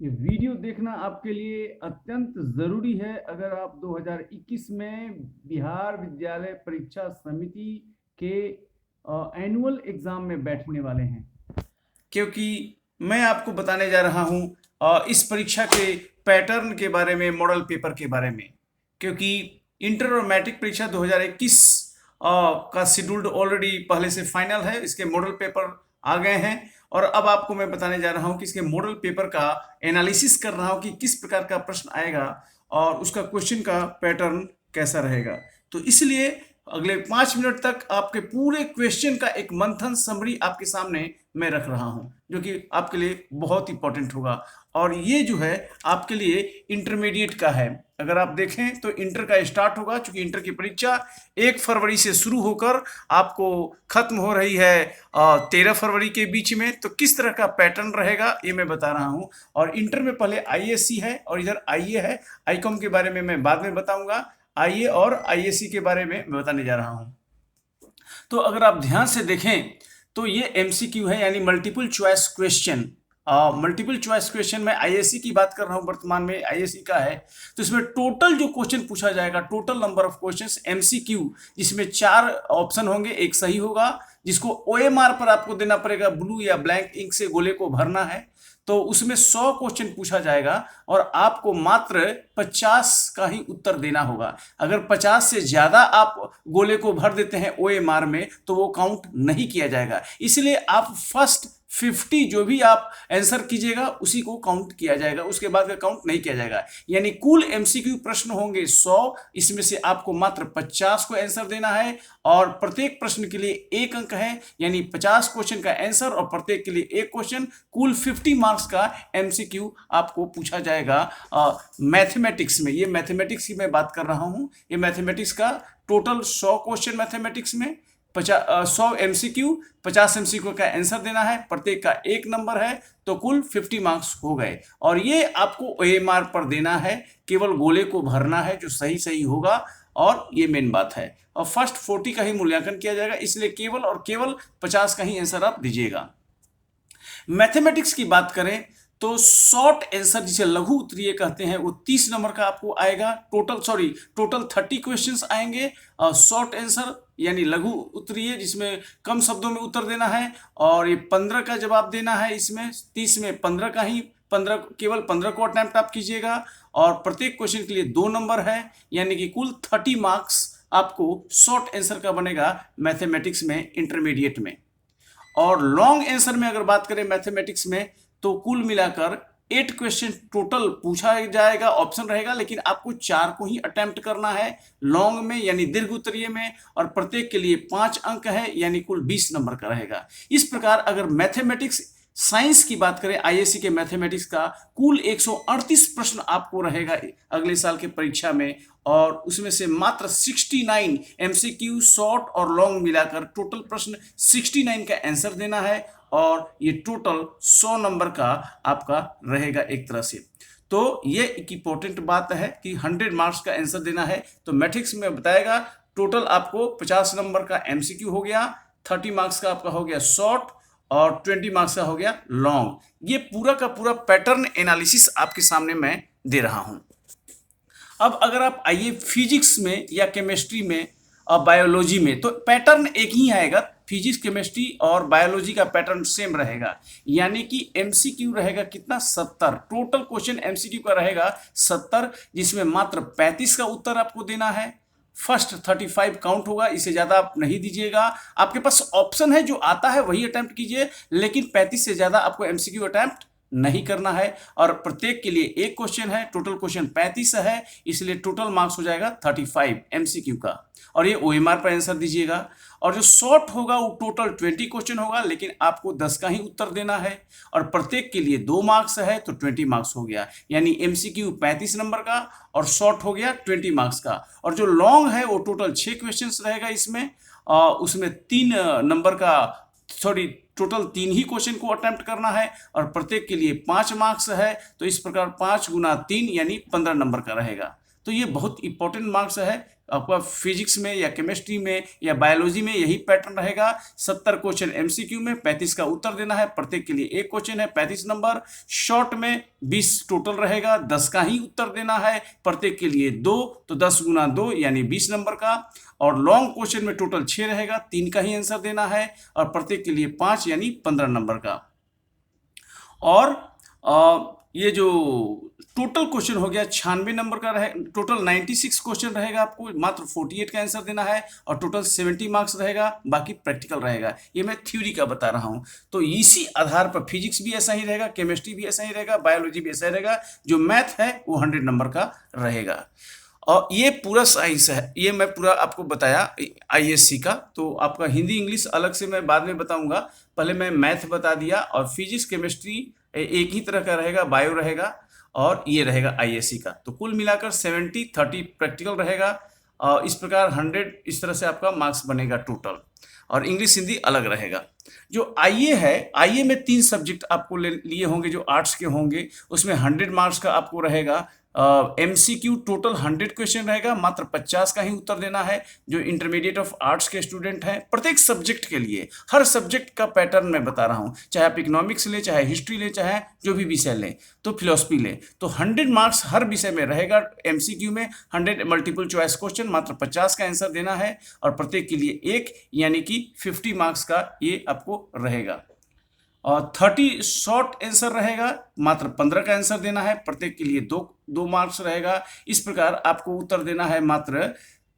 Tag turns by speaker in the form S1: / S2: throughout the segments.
S1: ये वीडियो देखना आपके लिए अत्यंत ज़रूरी है अगर आप 2021 में बिहार विद्यालय परीक्षा समिति के एनुअल एग्ज़ाम में बैठने वाले हैं। क्योंकि मैं आपको बताने जा रहा हूँ इस परीक्षा के पैटर्न के बारे में, मॉडल पेपर के बारे में। क्योंकि इंटर और मैट्रिक परीक्षा 2021 का शेड्यूल्ड ऑलरेडी पहले से फाइनल है। इसके मॉडल पेपर आ गए हैं और अब आपको मैं बताने जा रहा हूं कि इसके मॉडल पेपर का एनालिसिस कर रहा हूं कि किस प्रकार का प्रश्न आएगा और उसका क्वेश्चन का पैटर्न कैसा रहेगा। तो इसलिए अगले 5 मिनट तक आपके पूरे क्वेश्चन का एक मंथन समरी आपके सामने मैं रख रहा हूं, जो कि आपके लिए बहुत इंपॉर्टेंट होगा। और ये जो है आपके लिए इंटरमीडिएट का है। अगर आप देखें तो इंटर का स्टार्ट होगा, चूंकि इंटर की परीक्षा 1 फरवरी से शुरू होकर आपको खत्म हो रही है 13 फरवरी के बीच में। तो किस तरह का पैटर्न रहेगा ये मैं बता रहा हूं। और इंटर में पहले आईएससी है और इधर आईए है। आईकॉम के बारे में मैं बाद में बताऊंगा। आईए और आईएससी के बारे में मैं बताने जा रहा हूं। तो अगर आप ध्यान से देखें तो ये एमसीक्यू है, यानी multiple choice question. Multiple choice question में आईएससी की बात कर रहा हूं, वर्तमान में आईएससी का है। तो इसमें टोटल जो क्वेश्चन पूछा जाएगा, total number of questions MCQ, जिसमें 4 ऑप्शन होंगे, एक सही होगा, जिसको ओएमआर पर आपको देना पड़ेगा, ब्लू या ब्लैंक इंक से गोले को भरना है। तो उसमें 100 क्वेश्चन पूछा जाएगा और आपको मात्र 50 का ही उत्तर देना होगा। अगर 50 से ज्यादा आप गोले को भर देते हैं ओएमआर में तो वो काउंट नहीं किया जाएगा। इसलिए आप फर्स्ट 50 जो भी आप आंसर कीजिएगा उसी को काउंट किया जाएगा, उसके बाद का काउंट नहीं किया जाएगा। यानी कुल एमसीक्यू प्रश्न होंगे 100, इसमें से आपको मात्र 50 को आंसर देना है और प्रत्येक प्रश्न के लिए 1 अंक है, यानी 50 क्वेश्चन का आंसर और प्रत्येक के लिए 1 क्वेश्चन। कुल 50 मार्क्स का एमसीक्यू आपको पूछा जाएगा मैथमेटिक्स में। ये मैथमेटिक्स की मैं बात कर रहा हूं। ये मैथमेटिक्स का टोटल 100 क्वेश्चन मैथमेटिक्स में, 100 एमसीक्यू, 50 एमसीक्यू का आंसर देना है, प्रत्येक का 1 नंबर है, तो कुल 50 मार्क्स हो गए। और ये आपको ओएमआर पर देना है, केवल गोले को भरना है जो सही सही होगा। और ये मेन बात है। और फर्स्ट 40 का ही मूल्यांकन किया जाएगा, इसलिए केवल और केवल 50 का ही आंसर आप दीजिएगा। मैथमेटिक्स की बात करें तो शॉर्ट आंसर, जिसे लघु उत्तरीय कहते हैं, वो 30 नंबर का आपको आएगा। टोटल 30 क्वेश्चंस आएंगे। शॉर्ट आंसर यानी लघु उत्तरीय, जिसमें कम शब्दों में उत्तर देना है, और ये 15 का जवाब देना है। इसमें 30 में 15 का ही, 15 केवल 15 को अटेम्प्ट आप कीजिएगा और प्रत्येक क्वेश्चन के लिए 2 नंबर है, यानी कि कुल 30 मार्क्स आपको शॉर्ट आंसर का बनेगा मैथमेटिक्स में, इंटरमीडिएट में। और लॉन्ग आंसर में अगर बात करें मैथमेटिक्स में तो कुल मिलाकर 8 क्वेश्चन टोटल पूछा जाएगा, ऑप्शन रहेगा, लेकिन आपको 4 को ही अटेम्प्ट करना है लॉन्ग में, यानी दीर्घ उत्तरीय में, और प्रत्येक के लिए 5 अंक है, यानी कुल 20 नंबर का रहेगा। इस प्रकार अगर मैथमेटिक्स साइंस की बात करें, आईएससी के मैथमेटिक्स का कुल 138 प्रश्न आपको रहेगा अगले साल के परीक्षा में, और उसमें से मात्र 69 एमसीक्यू, शॉर्ट और लॉन्ग मिलाकर टोटल प्रश्न 69 का आंसर देना है, और ये टोटल 100 नंबर का आपका रहेगा एक तरह से। तो ये एक इंपॉर्टेंट बात है कि 100 मार्क्स का आंसर देना है। तो मैट्रिक्स में बताएगा टोटल आपको 50 नंबर का एमसीक्यू हो गया, 30 मार्क्स का आपका हो गया शॉर्ट, और 20 मार्क्स का हो गया लॉन्ग। ये पूरा का पूरा पैटर्न एनालिसिस आपके सामने मैं दे रहा हूं। अब अगर आप आइए फिजिक्स में या केमिस्ट्री में और बायोलॉजी में, तो पैटर्न एक ही आएगा। फिजिक्स, केमिस्ट्री और बायोलॉजी का पैटर्न सेम रहेगा, यानी कि एमसीक्यू रहेगा कितना, 70। टोटल क्वेश्चन एमसीक्यू का रहेगा 70, जिसमें मात्र 35 का उत्तर आपको देना है। फर्स्ट 35 काउंट होगा, इससे ज्यादा आप नहीं दीजिएगा। आपके पास ऑप्शन है, जो आता है वही अटेम्प्ट कीजिए, लेकिन 35 से ज्यादा आपको एमसीक्यू अटेम्प्ट नहीं करना है। और प्रत्येक के लिए 1 क्वेश्चन है, टोटल क्वेश्चन 35 है, इसलिए टोटल मार्क्स हो जाएगा 35 एमसीक्यू का। और ये ओएमआर पर आंसर दीजिएगा। और जो शॉर्ट होगा वो टोटल 20 क्वेश्चन होगा, लेकिन आपको 10 का ही उत्तर देना है, और प्रत्येक के लिए 2 मार्क्स है, तो 20 मार्क्स हो गया। यानी एमसीक्यू 35 नंबर का और शॉर्ट हो गया 20 मार्क्स का। और जो लॉन्ग है वो टोटल 6 क्वेश्चन रहेगा इसमें, उसमें 3 नंबर का, टोटल 3 ही क्वेश्चन को अटेम्प्ट करना है, और प्रत्येक के लिए 5 मार्क्स है। तो इस प्रकार 5 गुना 3 यानी 15 नंबर का रहेगा।
S2: तो ये बहुत इंपॉर्टेंट मार्क्स है आपका फिजिक्स में या केमिस्ट्री में या बायोलॉजी में, यही पैटर्न रहेगा। 70 क्वेश्चन एमसीक्यू में, 35 का उत्तर देना है, प्रत्येक के लिए एक क्वेश्चन है, 35 नंबर। शॉर्ट में 20 टोटल रहेगा, 10 का ही उत्तर देना है, प्रत्येक के लिए 2, तो 10 गुना 2 यानी 20 नंबर का। और लॉन्ग क्वेश्चन में टोटल 6 रहेगा, 3 का ही आंसर देना है, और प्रत्येक के लिए 5 यानी 15 नंबर का। और ये जो टोटल क्वेश्चन हो गया 96 नंबर का रहे, टोटल 96 क्वेश्चन रहेगा, आपको मात्र 48 का आंसर देना है, और टोटल 70 मार्क्स रहेगा, बाकी प्रैक्टिकल रहेगा। ये मैं थ्योरी का बता रहा हूँ। तो इसी आधार पर फिजिक्स भी ऐसा ही रहेगा, केमिस्ट्री भी ऐसा ही रहेगा, बायोलॉजी भी ऐसा ही रहेगा। जो मैथ है वो 100 नंबर का रहेगा। और ये पूरा साइंस है, ये मैं पूरा आपको बताया आईएससी का। तो आपका हिंदी इंग्लिश अलग से मैं बाद में बताऊंगा, पहले मैं मैथ बता दिया। और फिजिक्स केमिस्ट्री एक ही तरह का रहेगा, बायो रहेगा, और ये रहेगा आईएससी का। तो कुल मिलाकर 70-30 प्रैक्टिकल रहेगा, और इस प्रकार 100 इस तरह से आपका मार्क्स बनेगा टोटल। और इंग्लिश हिंदी अलग रहेगा। जो आईए है, आईए में 3 सब्जेक्ट आपको लिए होंगे जो आर्ट्स के होंगे, उसमें 100 मार्क्स का आपको रहेगा। एमसीक्यू टोटल 100 क्वेश्चन रहेगा, मात्र 50 का ही उत्तर देना है। जो इंटरमीडिएट ऑफ आर्ट्स के स्टूडेंट हैं, प्रत्येक सब्जेक्ट के लिए, हर सब्जेक्ट का पैटर्न मैं बता रहा हूं, चाहे आप इकोनॉमिक्स लें, चाहे हिस्ट्री लें, चाहे जो भी विषय लें, तो फिलोसफी लें, तो 100 मार्क्स हर विषय में रहेगा। एमसीक्यू में 100 मल्टीपल चॉइस क्वेश्चन, मात्र 50 का आंसर देना है, और प्रत्येक के लिए एक यानी कि 50 मार्क्स का ये आपको रहेगा। और 30 शॉर्ट आंसर रहेगा, मात्र 15 का आंसर देना है, प्रत्येक के लिए दो मार्क्स रहेगा। इस प्रकार आपको उत्तर देना है, मात्र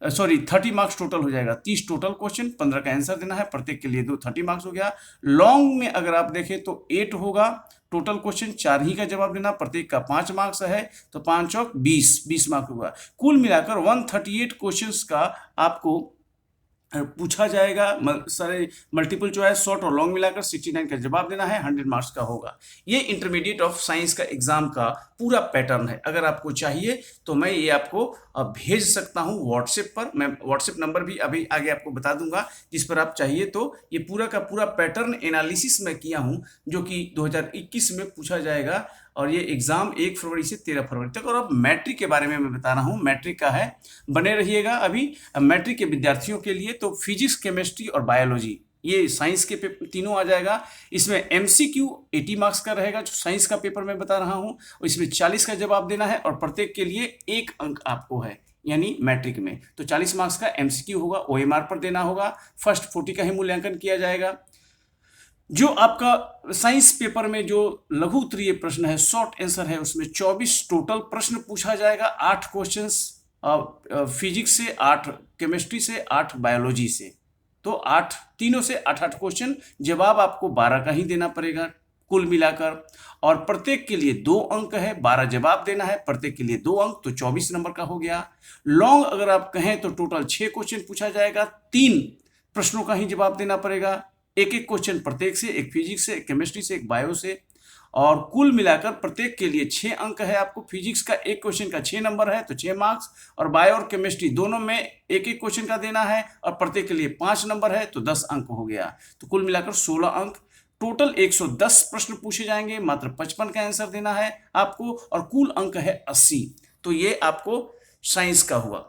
S2: 30 मार्क्स टोटल हो जाएगा। 30 टोटल क्वेश्चन, 15 का आंसर देना है, प्रत्येक के लिए 30 मार्क्स हो गया। लॉन्ग में अगर आप देखें तो 8 होगा टोटल क्वेश्चन, 4 ही का जवाब देना, प्रत्येक का 5 मार्क्स है, तो 5 और 20 मार्क्स होगा। कुल मिलाकर 138 क्वेश्चंस का आपको पूछा जाएगा। सारे मल्टीपल चॉइस, शॉर्ट और लॉन्ग मिलाकर 69 का जवाब देना है, 100 मार्क्स का होगा। ये इंटरमीडिएट ऑफ साइंस का एग्जाम का पूरा पैटर्न है। अगर आपको चाहिए तो मैं ये आपको भेज सकता हूँ व्हाट्सएप पर। मैं व्हाट्सएप नंबर भी अभी आगे आपको बता दूंगा, जिस पर आप चाहिए तो ये पूरा का पूरा पैटर्न एनालिसिस मैं किया हूँ, जो कि 2021 में पूछा जाएगा। और ये एग्जाम 1 फरवरी से 13 फरवरी तक। और अब मैट्रिक के बारे में मैं बता रहा हूँ, मैट्रिक का है, बने रहिएगा। अभी मैट्रिक के विद्यार्थियों के लिए तो फिजिक्स, केमिस्ट्री और बायोलॉजी, ये साइंस के पेपर तीनों आ जाएगा। इसमें एमसीक्यू 80 मार्क्स का रहेगा, जो साइंस का पेपर मैं बता रहा हूँ। इसमें 40 का जवाब देना है, और प्रत्येक के लिए 1 अंक आपको है, यानी मैट्रिक में तो 40 मार्क्स का एमसीक्यू होगा, ओएमआर पर देना होगा। फर्स्ट 40 का ही मूल्यांकन किया जाएगा। जो आपका साइंस पेपर में जो लघु उत्तरीय प्रश्न है, शॉर्ट आंसर है, उसमें 24 टोटल प्रश्न पूछा जाएगा। 8 क्वेश्चंस फिजिक्स से, 8 केमिस्ट्री से, 8 बायोलॉजी से, तो 8 तीनों से 8 क्वेश्चन, जवाब आपको 12 का ही देना पड़ेगा कुल मिलाकर। और प्रत्येक के लिए 2 अंक है, 12 जवाब देना है, प्रत्येक के लिए 2 अंक, तो 24 नंबर का हो गया। लॉन्ग अगर आप कहें तो टोटल 6 क्वेश्चन पूछा जाएगा, 3 प्रश्नों का ही जवाब देना पड़ेगा, एक क्वेश्चन प्रत्येक से, एक फिजिक्स से, एक केमिस्ट्री से, एक बायो से। और कुल मिलाकर प्रत्येक के लिए 6 अंक है आपको। फिजिक्स का एक क्वेश्चन का 6 नंबर है, तो 6 मार्क्स, और बायो और केमिस्ट्री दोनों में एक क्वेश्चन का देना है, और प्रत्येक के लिए 5 नंबर है, तो 10 अंक हो गया। तो कुल मिलाकर 16 अंक। टोटल 110 प्रश्न पूछे जाएंगे, मात्र 55 का आंसर देना है आपको, और कुल अंक है 80। तो ये आपको साइंस का हुआ।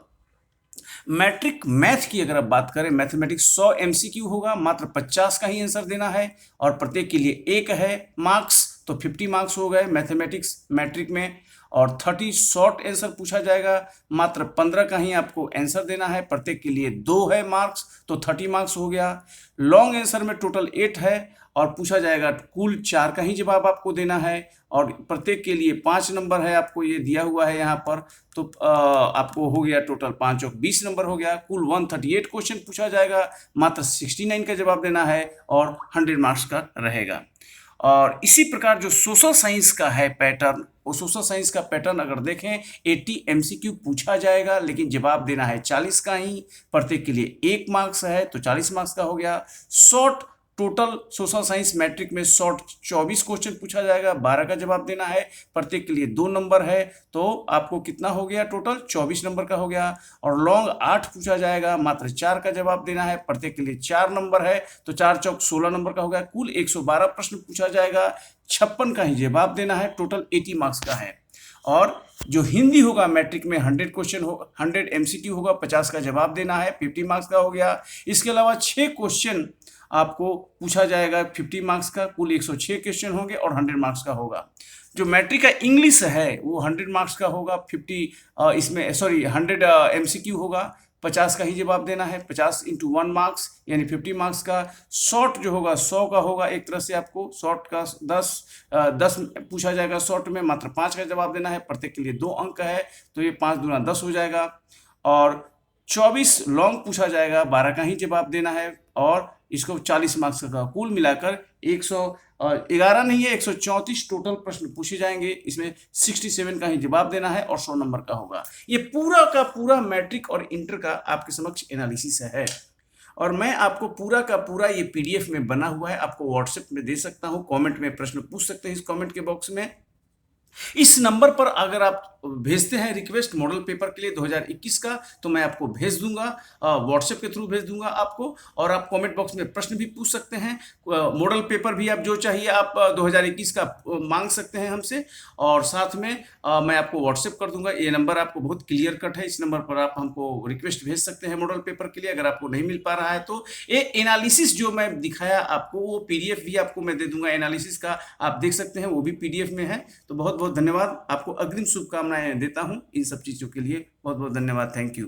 S2: मैट्रिक मैथ की अगर आप बात करें, मैथमेटिक्स 100 एमसीक्यू होगा, मात्र 50 का ही आंसर देना है, और प्रत्येक के लिए 1 है मार्क्स, तो 50 मार्क्स हो गए मैथमेटिक्स मैट्रिक में। और 30 शॉर्ट आंसर पूछा जाएगा, मात्र 15 का ही आपको आंसर देना है, प्रत्येक के लिए 2 है मार्क्स, तो 30 मार्क्स हो गया। लॉन्ग आंसर में टोटल 8 है, और पूछा जाएगा कुल 4 का ही जवाब आपको देना है, और प्रत्येक के लिए 5 नंबर है, आपको ये दिया हुआ है यहाँ पर। तो आपको हो गया टोटल 5 और 20 नंबर हो गया। कुल 138 क्वेश्चन पूछा जाएगा, मात्र 69 का जवाब देना है, और 100 मार्क्स का रहेगा। और इसी प्रकार जो सोशल साइंस का है पैटर्न, वो सोशल साइंस का पैटर्न अगर देखें, 80 एमसीक्यू पूछा जाएगा, लेकिन जवाब देना है 40 का ही, प्रत्येक के लिए 1 मार्क्स है, तो 40 मार्क्स का हो गया। Short total social science matric में शॉर्ट 24 क्वेश्चन पूछा जाएगा, 12 का जवाब देना है, प्रत्येक के लिए 2 नंबर है, तो आपको कितना हो गया टोटल 24 नंबर का हो गया। और लॉन्ग 8 पूछा जाएगा, मात्र 4 का जवाब देना है, प्रत्येक के लिए 4 नंबर है, तो 4 चौक 16 नंबर का हो गया। कुल 112 प्रश्न पूछा जाएगा, 56 का ही जवाब देना है, टोटल 80 मार्क्स का है। और जो हिंदी होगा मैट्रिक में 100 क्वेश्चन हो 100 एमसीक्यू होगा, 50 का जवाब देना है, 50 मार्क्स का हो गया। इसके अलावा 6 क्वेश्चन आपको पूछा जाएगा 50 मार्क्स का, कुल 106 क्वेश्चन होंगे और 100 मार्क्स का होगा। जो मैट्रिक का इंग्लिश है वो 100 मार्क्स का होगा, 100 एमसीक्यू होगा, 50 का ही जवाब देना है, 50 × 1 मार्क्स यानी 50 मार्क्स का। शॉर्ट जो होगा 100 का होगा, एक तरह से आपको शॉर्ट का 10 पूछा जाएगा, शॉर्ट में मात्र 5 का जवाब देना है, प्रत्येक के लिए 2 अंक है, तो ये 5 दूना 10 हो जाएगा। और 24 लॉन्ग पूछा जाएगा, 12 का ही जवाब देना है और इसको 40 मार्क्स का, कुल मिलाकर 111 नहीं है 134 टोटल प्रश्न पूछे जाएंगे। इसमें 67 का ही जवाब देना है और 100 नंबर का होगा। ये पूरा का पूरा मैट्रिक और इंटर का आपके समक्ष एनालिसिस है और मैं आपको पूरा का पूरा ये पीडीएफ में बना हुआ है, आपको व्हाट्सएप में दे सकता हूँ। कमेंट में प्रश्न पूछ सकते हैं इस कमेंट के बॉक्स में। इस नंबर पर अगर आप भेजते हैं रिक्वेस्ट मॉडल पेपर के लिए 2021 का, तो मैं आपको भेज दूंगा, व्हाट्सएप के थ्रू भेज दूंगा आपको। और आप कमेंट बॉक्स में प्रश्न भी पूछ सकते हैं, मॉडल पेपर भी आप जो चाहिए आप 2021 का मांग सकते हैं हमसे, और साथ में मैं आपको व्हाट्सएप कर दूंगा। ये नंबर आपको बहुत क्लियर कट है, इस नंबर पर आप हमको रिक्वेस्ट भेज सकते हैं मॉडल पेपर के लिए। अगर आपको नहीं मिल पा रहा है तो ये एनालिसिस जो मैं दिखाया आपको, वो पीडीएफ भी आपको मैं दे दूंगा एनालिसिस का, आप देख सकते हैं, वो भी पीडीएफ में है। तो बहुत बहुत धन्यवाद, आपको अग्रिम शुभकामनाएं देता हूं इन सब चीज़ों के लिए। बहुत बहुत धन्यवाद, थैंक यू।